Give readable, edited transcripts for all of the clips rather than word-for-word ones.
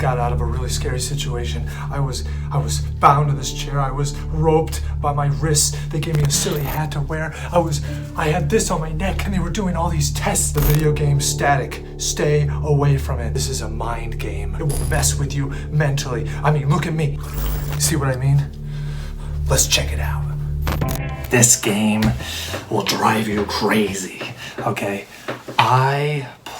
got out of a really scary situation. I was bound to this chair. I was roped by my wrists. They gave me a silly hat to wear. I had this on my neck, and they were doing all these tests. The video game Static. Stay away from it. This is a mind game. It will mess with you mentally. I mean, look at me. See what I mean? Let's check it out. This game will drive you crazy, okay?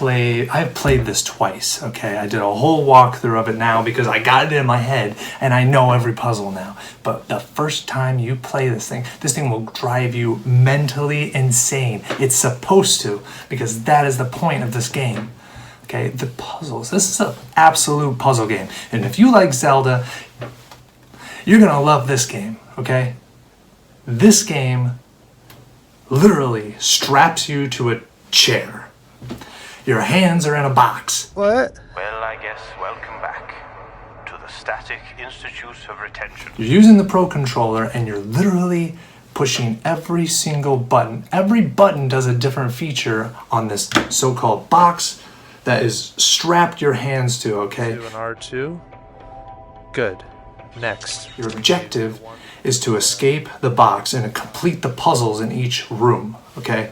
I've played this twice, okay? I did a whole walkthrough of it now because I got it in my head and I know every puzzle now. But the first time you play this thing will drive you mentally insane. It's supposed to, because that is the point of this game. Okay, the puzzles. This is an absolute puzzle game. And if you like Zelda, you're gonna love this game, okay? This game literally straps you to a chair. Your hands are in a box. What? Well, I guess welcome back to the Static Institute of Retention. You're using the Pro Controller and you're literally pushing every single button. Every button does a different feature on this so-called box that is strapped your hands to, okay? R2 and R2. Good. Next. Your objective is to escape the box and complete the puzzles in each room, okay?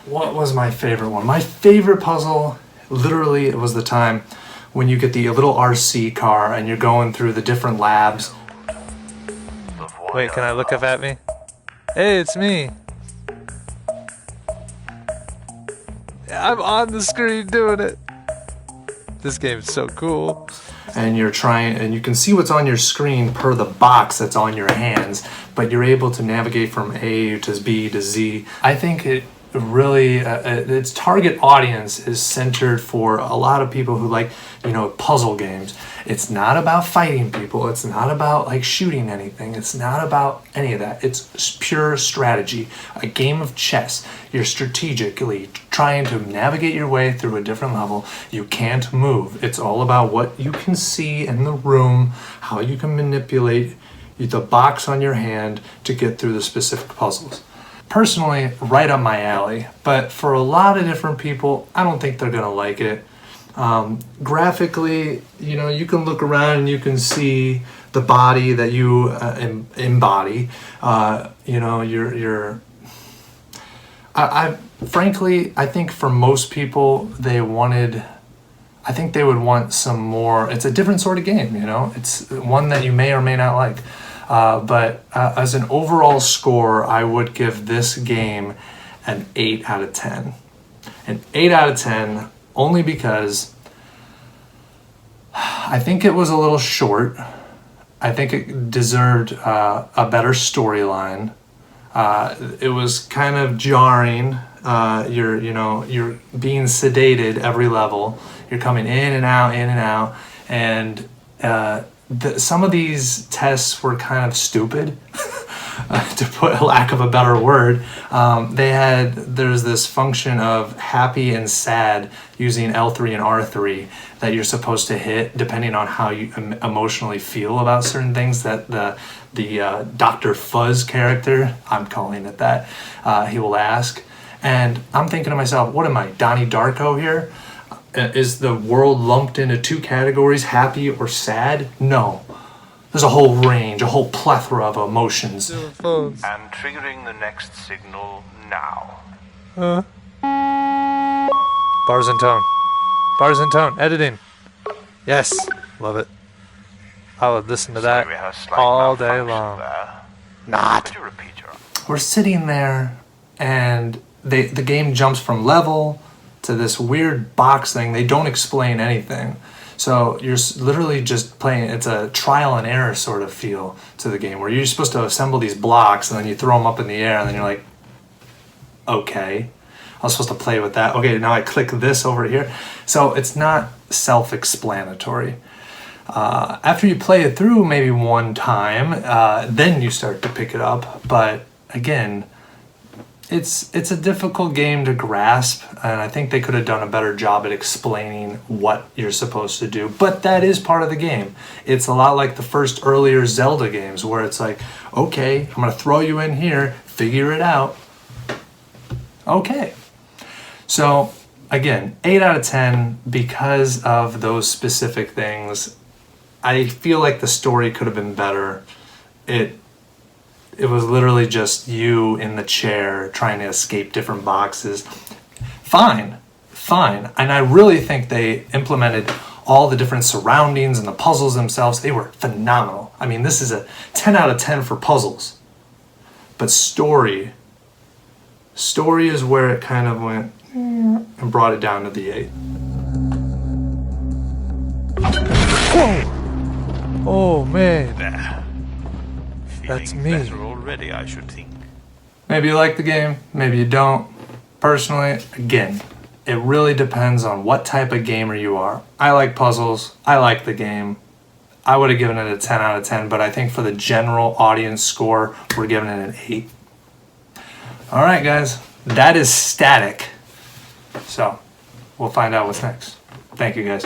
What was my favorite one? My favorite puzzle, literally, it was the time when you get the little RC car and you're going through the different labs. Wait, can I look up at me? Hey, it's me. I'm on the screen doing it. This game is so cool. And you're trying, and you can see what's on your screen per the box that's on your hands, but you're able to navigate from A to B to Z. I think it really, its target audience is centered for a lot of people who like, puzzle games. It's not about fighting people. It's not about like shooting anything. It's not about any of that. It's pure strategy, a game of chess. You're strategically trying to navigate your way through a different level. You can't move. It's all about what you can see in the room, how you can manipulate the box on your hand to get through the specific puzzles. Personally, right up my alley, but for a lot of different people, I don't think they're gonna like it. Graphically, you can look around and you can see the body that you embody. Frankly, I think for most people, I think they would want some more. It's a different sort of game, It's one that you may or may not like. But as an overall score, I would give this game an 8 out of 10. An 8 out of 10 only because I think it was a little short. I think it deserved a better storyline. It was kind of jarring. You're being sedated every level. You're coming in and out, and some of these tests were kind of stupid, to put a lack of a better word. There's this function of happy and sad using L3 and R3 that you're supposed to hit depending on how you emotionally feel about certain things. That the Dr. Fuzz character, I'm calling it that, he will ask. And I'm thinking to myself, what am I, Donnie Darko here? Is the world lumped into two categories, happy or sad? No. There's a whole range, a whole plethora of emotions. And triggering the next signal now. Bars and tone. Bars and tone. Editing. Yes. Love it. I would listen to that all day long. Not. We're sitting there and the game jumps from level to this weird box thing. They don't explain anything. So you're literally just playing, it's a trial and error sort of feel to the game where you're supposed to assemble these blocks and then you throw them up in the air and then you're like, okay, I was supposed to play with that. Okay, now I click this over here. So it's not self-explanatory. After you play it through maybe one time, then you start to pick it up. But again, it's a difficult game to grasp, and I think they could have done a better job at explaining what you're supposed to do, but that is part of the game. It's a lot like the first earlier Zelda games where it's like, okay, I'm gonna throw you in here, figure it out. Okay. So again, 8 out of 10 because of those specific things. I feel like the story could have been better. It was literally just you in the chair trying to escape different boxes. Fine. And I really think they implemented all the different surroundings and the puzzles themselves. They were phenomenal. I mean, this is a 10 out of 10 for puzzles. But story is where it kind of went and brought it down to the 8. Whoa! Oh man, There. That's Feeling me. better already, I should think. maybe you like the game, maybe you don't. Personally, again, it really depends on what type of gamer you are. I like puzzles, I like the game. I would have given it a 10 out of 10, but I think for the general audience score, we're giving it an 8. All right, guys, that is Static. So, we'll find out what's next. Thank you, guys.